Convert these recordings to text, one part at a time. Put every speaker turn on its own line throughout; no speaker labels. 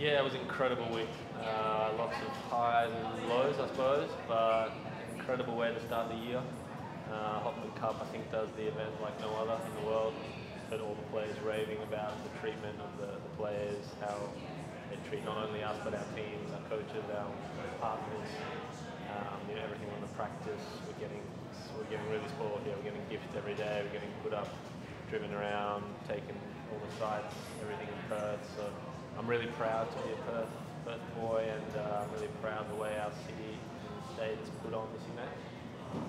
Yeah, it was an incredible week. Lots of highs and lows, I suppose, but incredible way to start the year. Hopman Cup, I think, does the event like no other in the world. Heard all the players raving about the treatment of the players, how they treat not only us but our teams, our coaches, our partners. Everything on the practice. We're getting really spoiled here. We're getting gifts every day. We're getting put up, driven around, taken all the sites, everything in Perth. So I'm really proud to be a Perth boy, and I'm really proud of the way our city and state has put on this event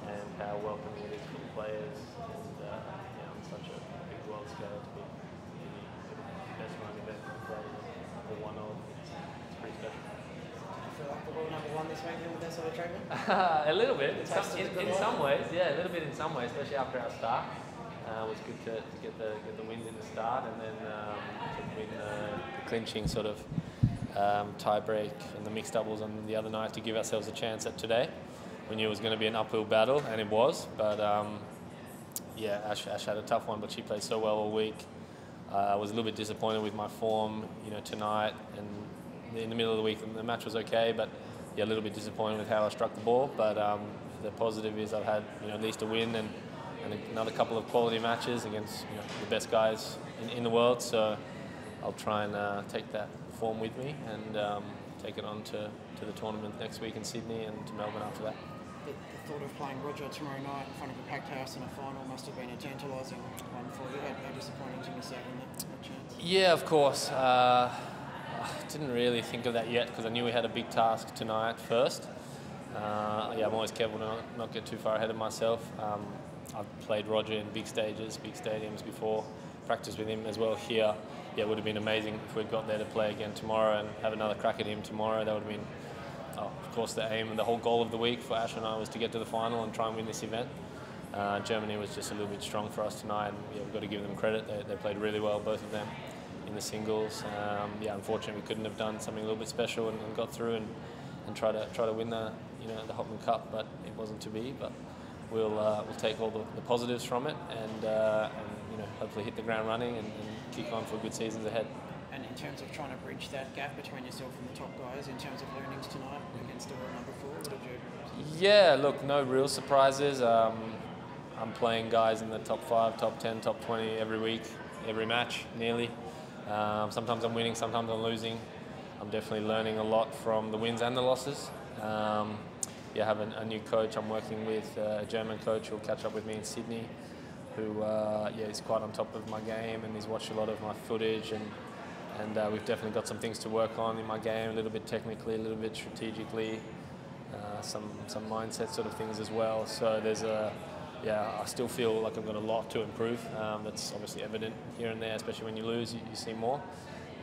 and how welcoming it is for the players, and on such a big world scale to be the best run event for the players, or one of. It's pretty special.
Feel like the world number one this week with that sort of treatment?
A little bit, in some ways, yeah, a little bit in some ways, especially after our start. It was good to get the wins in the start, and then to win the clinching sort of tie break and the mixed doubles on the other night to give ourselves a chance at today. We knew it was going to be an uphill battle, and it was, but Ash had a tough one, but she played so well all week. I was a little bit disappointed with my form, tonight, and in the middle of the week the match was okay, but a little bit disappointed with how I struck the ball. But the positive is I've had at least a win and another couple of quality matches against the best guys in the world. So I'll try and take that form with me and take it on to the tournament next week in Sydney and to Melbourne after that.
The thought of playing Roger tomorrow night in front of a packed house in a final must have been a tantalising one for you. How disappointing to miss out on that chance?
Yeah, of course. I didn't really think of that yet because I knew we had a big task tonight first. I'm always careful to not get too far ahead of myself. I've played Roger in big stages, big stadiums before, practiced with him as well here. It would have been amazing if we'd got there to play again tomorrow and have another crack at him tomorrow. That would have been, of course, the aim and the whole goal of the week for Ash and I was to get to the final and try and win this event. Germany was just a little bit strong for us tonight, and we've got to give them credit. They played really well, both of them, in the singles. Unfortunately, we couldn't have done something a little bit special and got through and try to win the Hopman Cup, but it wasn't to be. But we'll take all the positives from it and hopefully hit the ground running and kick on for good seasons ahead.
And in terms of trying to bridge that gap between yourself and the top guys, in terms of learnings tonight against the world number 4, what did you?
Yeah, look, no real surprises. I'm playing guys in the top 5, top 10, top 20 every week, every match, nearly. Sometimes I'm winning, sometimes I'm losing. I'm definitely learning a lot from the wins and the losses. I have a new coach I'm working with, a German coach who'll catch up with me in Sydney, who is quite on top of my game, and he's watched a lot of my footage, and we've definitely got some things to work on in my game, a little bit technically, a little bit strategically, some mindset sort of things as well. So there's I still feel like I've got a lot to improve. That's obviously evident here and there, especially when you lose, you see more.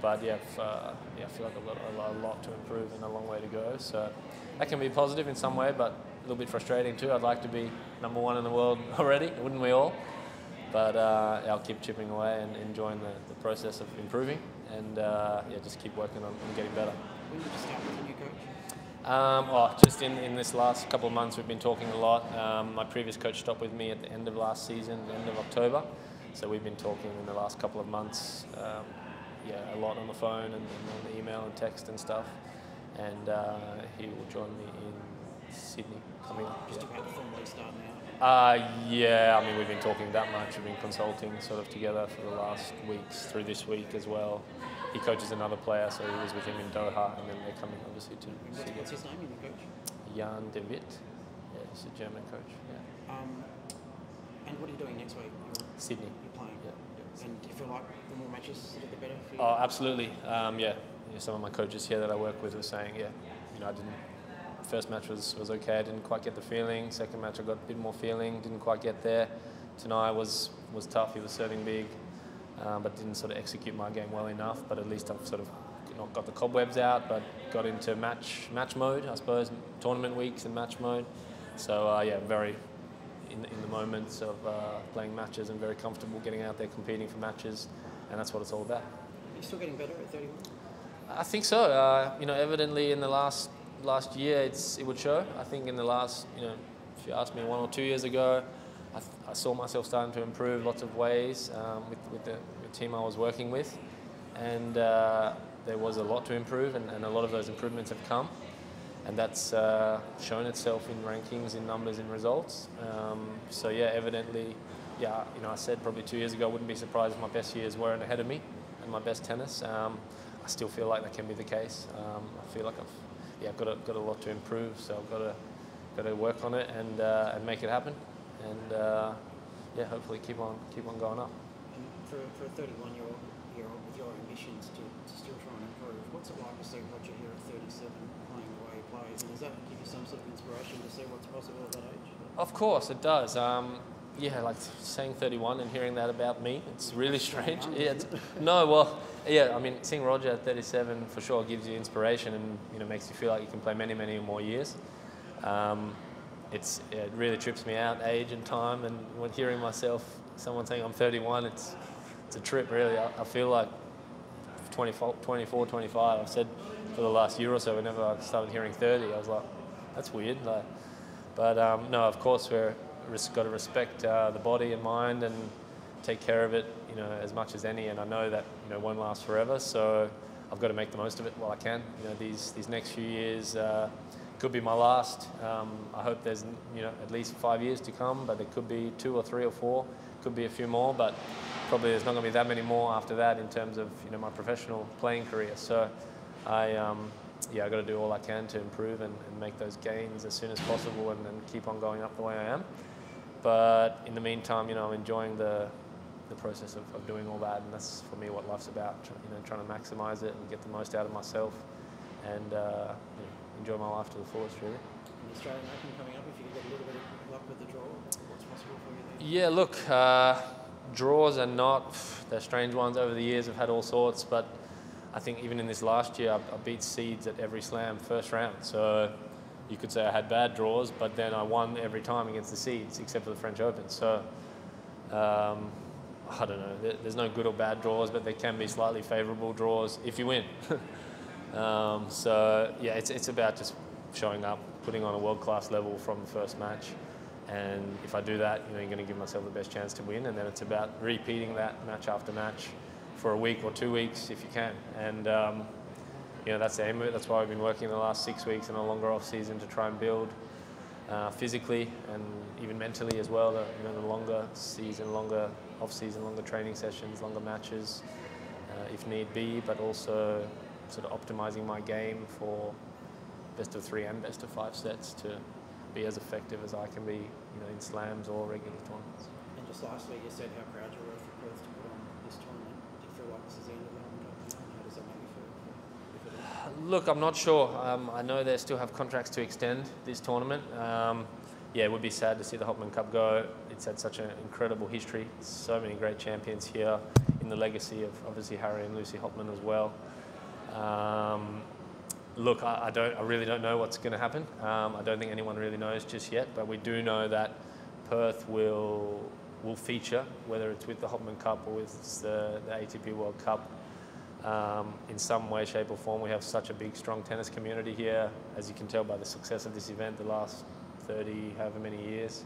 But I feel like I've got a lot to improve and a long way to go. So that can be positive in some way, but a little bit frustrating too. I'd like to be number 1 in the world already, wouldn't we all? But I'll keep chipping away and enjoying the process of improving, and just keep working on getting better.
When did you start with a new coach?
Just in this last couple of months, we've been talking a lot. My previous coach stopped with me at the end of last season, the end of October. So we've been talking in the last couple of months, a lot on the phone and on the email and text and stuff. And he will join me in Sydney coming up.
Just about to formally start now.
We've been talking that much. We've been consulting sort of together for the last weeks, through this week as well. He coaches another player, so he was with him in Doha, and then they're coming obviously to Sydney.
What's his name, your coach?
Jan de Witt. Yeah, he's a German coach. Yeah.
And what are you doing next week?
Sydney.
You're playing.
Yeah.
And do you feel like the more matches, the better for you?
Oh, absolutely. Some of my coaches here that I work with were saying, first match was okay. I didn't quite get the feeling. Second match I got a bit more feeling. Didn't quite get there. Tonight was tough. He was serving big, but didn't sort of execute my game well enough. But at least I've sort of not got the cobwebs out, but got into match mode, I suppose, tournament weeks and match mode. So very in the moments of playing matches and very comfortable getting out there competing for matches, and that's what it's all about.
Are you still getting better at 31?
I think so. Evidently in the last year it would show. I think in the last, if you asked me 1 or 2 years ago, I saw myself starting to improve lots of ways with the team I was working with, and the there was a lot to improve, and a lot of those improvements have come, and that's shown itself in rankings, in numbers, in results. So yeah, evidently, yeah, you know, I said probably 2 years ago I wouldn't be surprised if my best years weren't ahead of me and my best tennis. I still feel like that can be the case. I feel like I've got a lot to improve, so I've got to work on it and make it happen, and yeah, hopefully keep on going up.
And for a 31-year-old with your ambitions to still try and improve, what's it like to see Roger here at 37 playing the way he plays? And does that give you some sort of inspiration to see what's possible at that age?
Of course, it does. Yeah, like saying 31 and hearing that about me, it's really strange. Yeah, no, well, yeah, I mean, seeing Roger at 37 for sure gives you inspiration, and you know, makes you feel like you can play many, many more years. It really trips me out, age and time, and when hearing someone saying I'm 31, it's a trip, really. I feel like 24, 25. I've said for the last year or so, whenever I started hearing 30, I was like, that's weird. Like, but no, of course we're got to respect the body and mind and take care of it, you know, as much as any. And I know that, you know, won't last forever, so I've got to make the most of it while I can. You know, these next few years could be my last. I hope there's, you know, at least 5 years to come, but it could be 2 or 3 or 4, could be a few more, but probably there's not going to be that many more after that in terms of, you know, my professional playing career. So yeah, I've got to do all I can to improve and make those gains as soon as possible, and keep on going up the way I am. But in the meantime, you know, I'm enjoying the process of doing all that, and that's for me what life's about. You know, trying to maximise it and get the most out of myself, and you know, enjoy my life to the fullest, really.
The Australian Open coming up, if you could get a little bit of luck with the draw, what's possible for you there?
Yeah, look, draws are not, they're strange ones over the years. I've had all sorts, but I think even in this last year, I beat seeds at every slam first round. So you could say I had bad draws, but then I won every time against the seeds, except for the French Open. So I don't know, there's no good or bad draws, but there can be slightly favourable draws if you win. So yeah, it's about just showing up, putting on a world-class level from the first match. And if I do that, you know, you're going to give myself the best chance to win. And then it's about repeating that match after match for a week or 2 weeks if you can. And you know, that's the aim of it. That's why we've been working the last 6 weeks in a longer off season to try and build physically and even mentally as well. You know, the longer season, longer off season, longer training sessions, longer matches, if need be. But also sort of optimizing my game for best of 3 and best of 5 sets to be as effective as I can be, you know, in slams or regular tournaments.
And just lastly, you said how proud you were for Perth to put on this tournament. Do you feel like this is the end of the Hopman Cup? How does that make you feel?
Look, I'm not sure. I know they still have contracts to extend this tournament. Yeah, it would be sad to see the Hopman Cup go. It's had such an incredible history. So many great champions here in the legacy of obviously Harry and Lucy Hopman as well. Look, I really don't know what's going to happen. I don't think anyone really knows just yet, but we do know that Perth will feature, whether it's with the Hopman Cup or with the ATP World Cup, in some way, shape or form. We have such a big, strong tennis community here, as you can tell by the success of this event the last 30, however many years.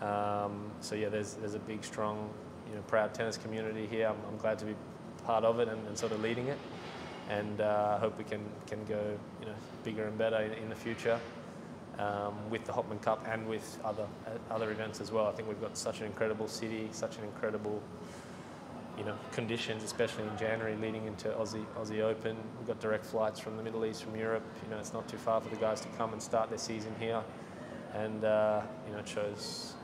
So yeah, there's a big, strong, you know, proud tennis community here. I'm glad to be part of it and sort of leading it. And I hope we can go, you know, bigger and better in the future with the Hopman Cup and with other events as well. I think we've got such an incredible city, such an incredible, you know, conditions, especially in January leading into Aussie Open. We've got direct flights from the Middle East, from Europe. You know, it's not too far for the guys to come and start their season here. And you know, it shows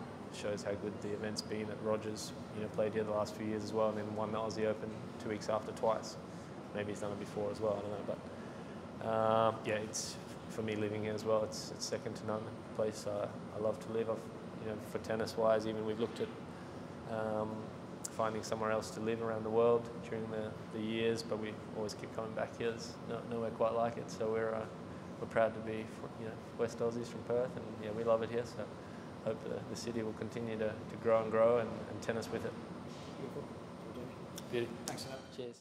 how good the event's been. At Rogers, you know, played here the last few years as well, and then won the Aussie Open 2 weeks after twice. Maybe he's done it before as well, I don't know. But yeah, it's, for me living here as well, it's second to none. A place I love to live. You know, for tennis-wise, even we've looked at finding somewhere else to live around the world during the years, but we always keep coming back here. There's nowhere quite like it, so we're proud to be, you know, West Aussies from Perth, and yeah, we love it here. So hope the city will continue to grow and tennis with it.
Beautiful.
Beauty.
Thanks for that.
Cheers.